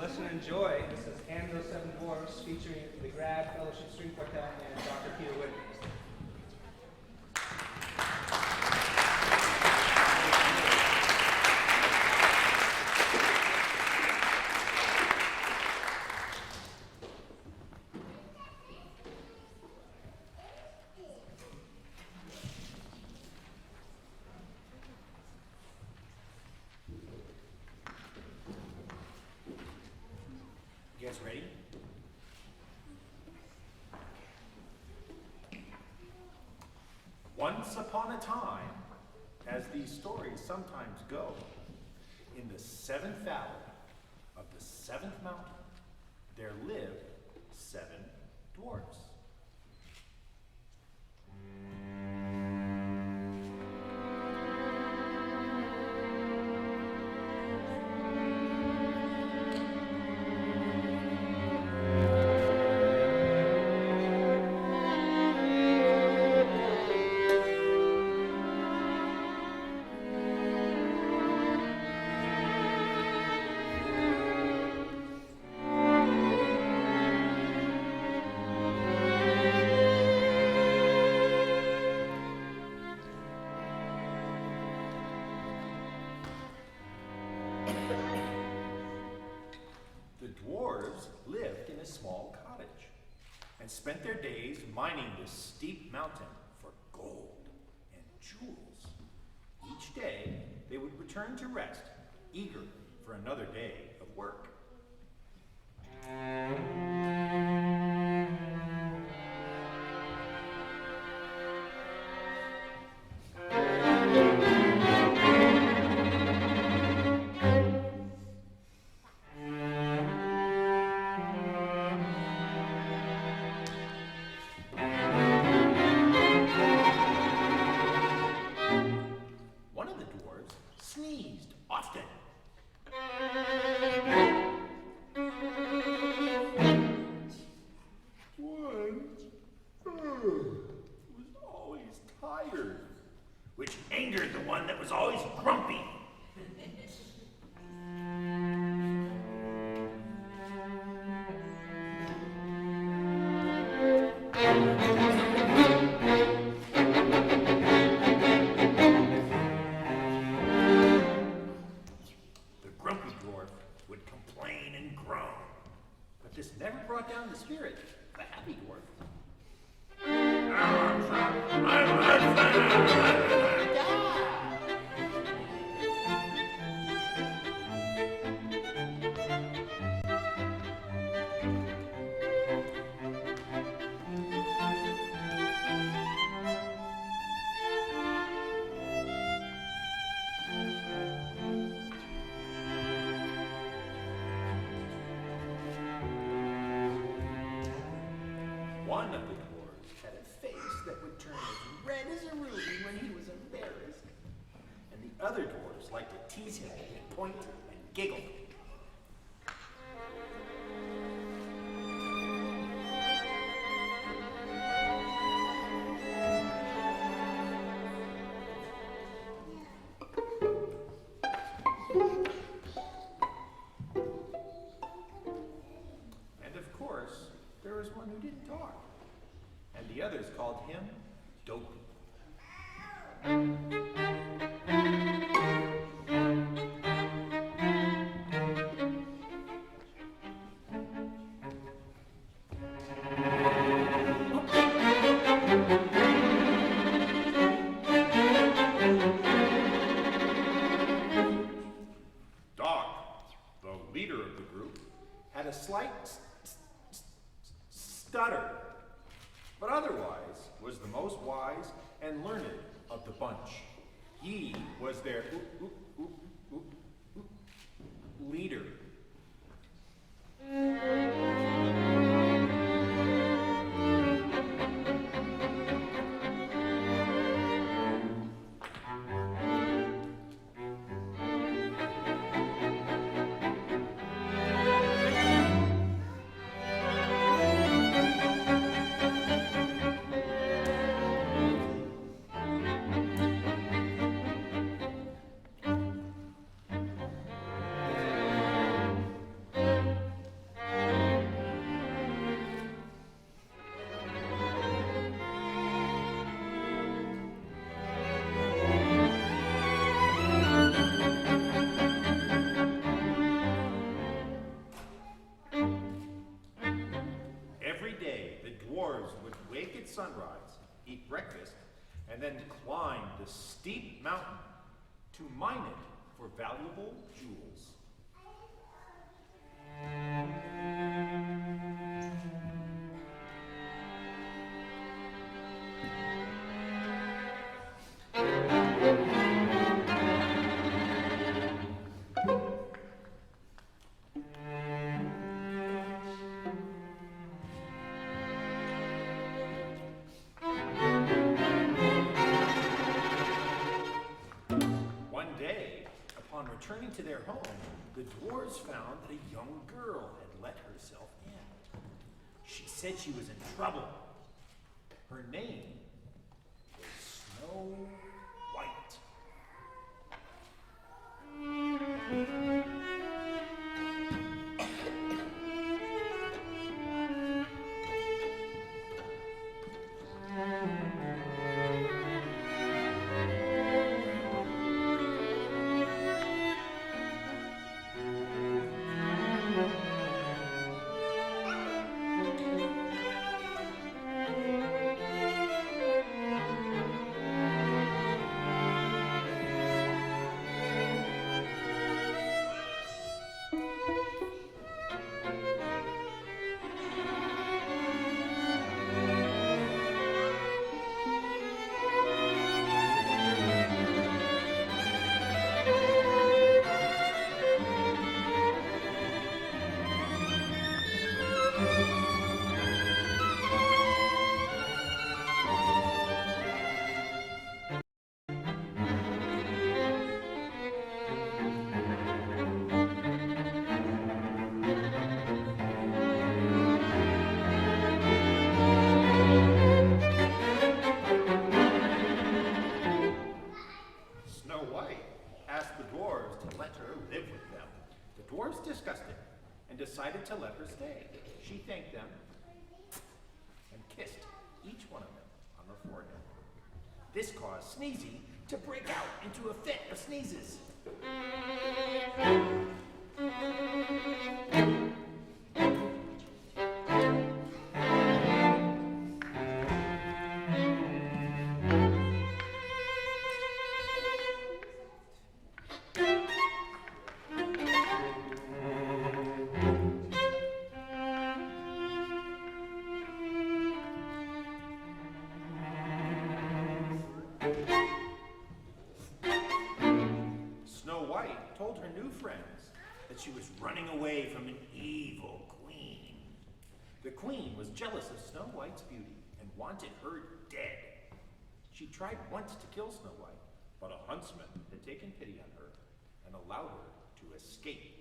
Listen and enjoy. This is And Those Seven Dwarfs featuring the Grad Fellowship String Quartet and Dr. Peter Witte. You guys ready? Once upon a time, as these stories sometimes go, in the seventh valley of the seventh mountain, there lived 7 dwarfs. The dwarves lived in a small cottage and spent their days mining this steep mountain for gold and jewels. Each day, they would return to rest, eager for another day of work. One of the dwarves sneezed often. One was always tired, which angered the one that was always grumpy. The grumpy dwarf would complain and groan, but this never brought down the spirit of the happy dwarf. One of the dwarves had a face that would turn as red as a ruby when he was embarrassed, and the other dwarves liked to tease him and point and giggle. And of course, there was one who didn't talk, and the others called him Dopey. Doc, the leader of the group, had a slight stutter, but otherwise was the most wise and learned of the bunch. He was their leader. sunrise, eat breakfast, and then climb the steep mountain to mine it for valuable jewels. One day, upon returning to their home, the dwarves found that a young girl had let herself in. She said she was in trouble. Her name was Snow White. Snow White asked the dwarves to let her live with them. The dwarves discussed it and decided to let her stay. She thanked them and kissed each one of them on the forehead. This caused Sneezy to break out into a fit of sneezes. Snow White told her new friends that she was running away from an evil queen. The queen was jealous of Snow White's beauty and wanted her dead. She tried once to kill Snow White, but a huntsman had taken pity on her and allowed her to escape.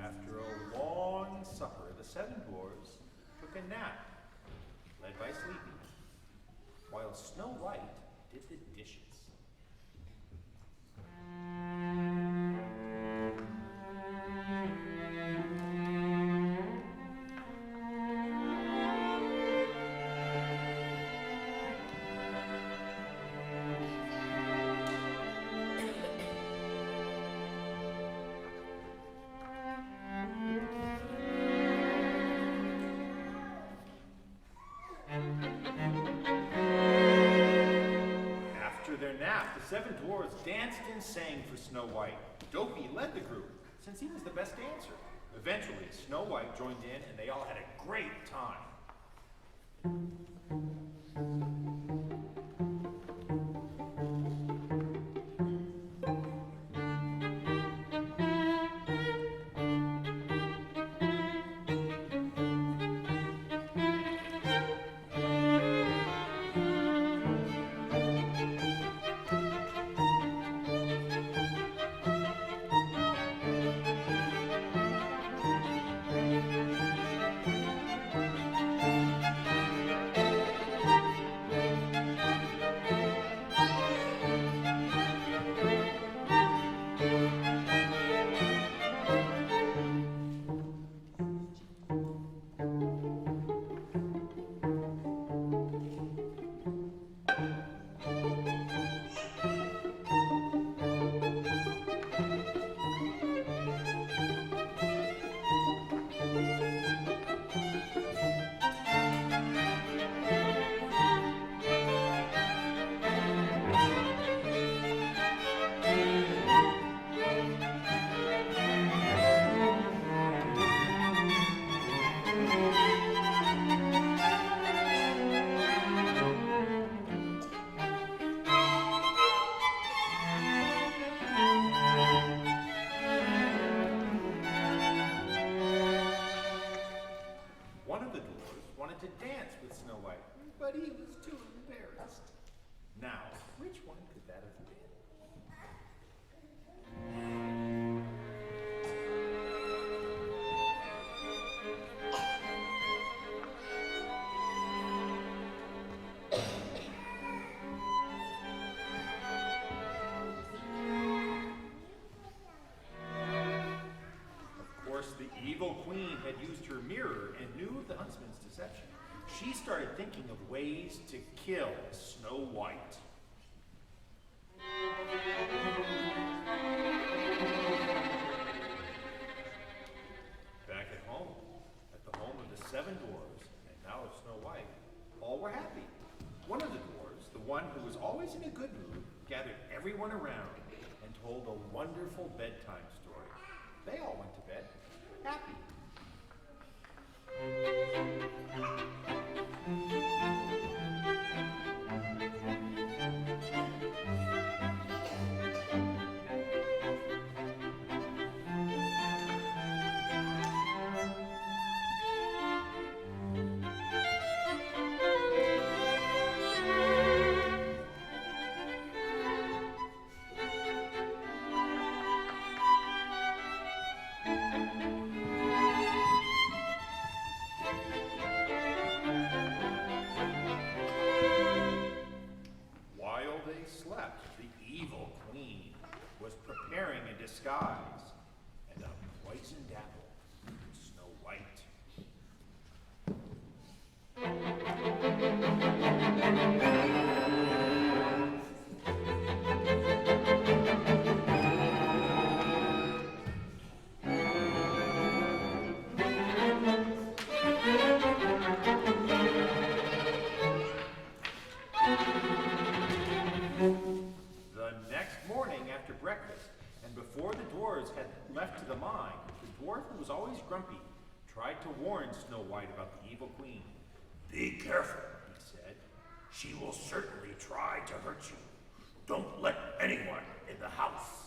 After a long supper, the seven dwarves took a nap, led by Sleepy, while Snow White did the dishes. After their nap, the seven dwarves danced and sang for Snow White. Dopey led the group, since he was the best dancer. Eventually, Snow White joined in, and they all had a great time. but he was too embarrassed. Now, which one could that have been? Of course, the evil queen had used her mirror and knew of the huntsman's deception. She started thinking of ways to kill Snow White. Back at home, at the home of the 7 dwarves, and now of Snow White, all were happy. One of the dwarves, the one who was always in a good mood, gathered everyone around and told a wonderful bedtime story. They all went to bed, happy. While they slept, the evil queen was preparing a disguise and a poisoned apple for Snow White. The next morning after breakfast, and before the dwarves had left to the mine, the dwarf who was always grumpy tried to warn Snow White about the evil queen. Be careful. He said, She will certainly try to hurt you. Don't let anyone in the house.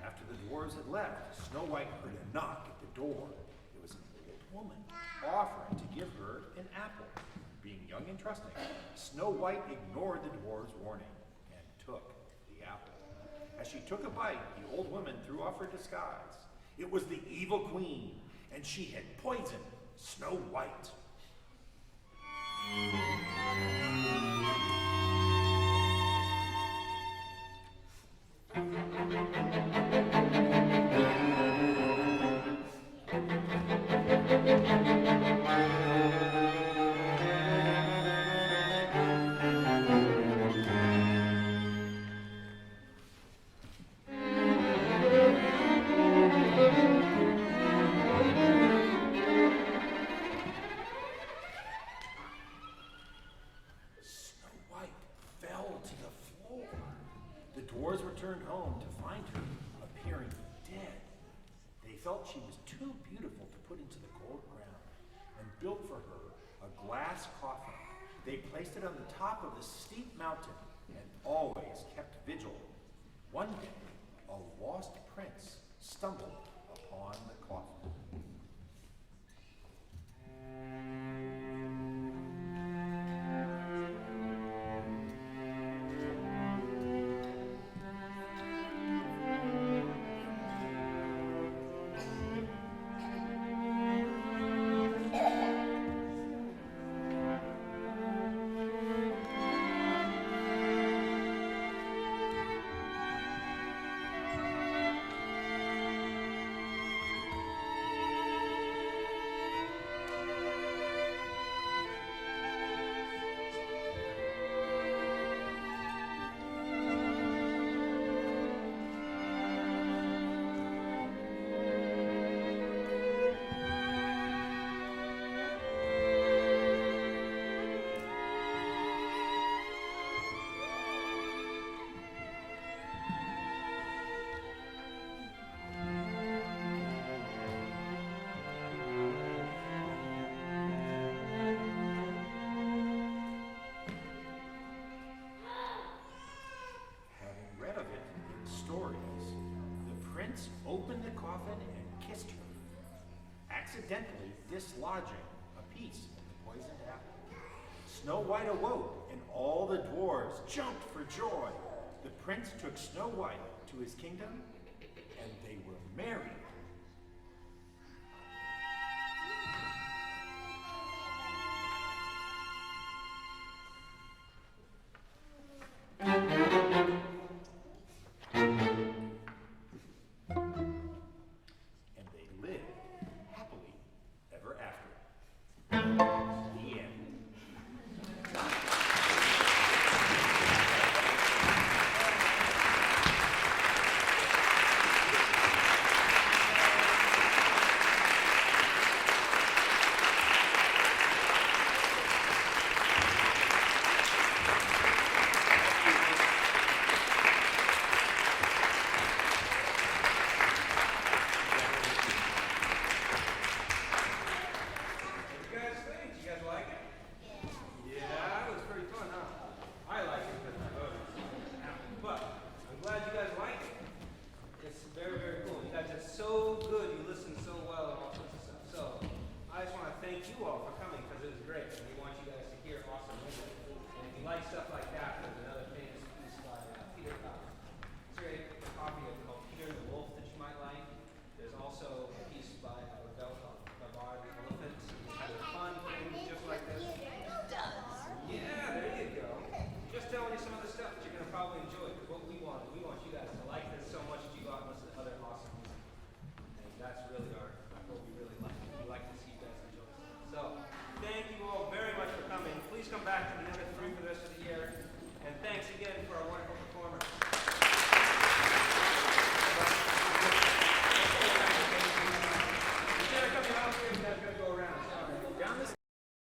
After the dwarves had left, Snow White heard a knock at the door. It was an old woman offering to give her an apple. Being young and trusting, Snow White ignored the dwarves' warning and took the apple. As she took a bite, the old woman threw off her disguise. It was the evil queen, and she had poisoned Snow White. Snow White fell to the floor. The dwarves returned home to find her appearing dead. They felt she was too beautiful to put into the cold ground and built for her a glass coffin. They placed it on the top of the steep mountain and always kept vigil. One day, a lost prince stumbled upon the coffin. coffin and kissed her, accidentally dislodging a piece of the poisoned apple. Snow White awoke, and all the dwarves jumped for joy. The prince took Snow White to his kingdom, and they were married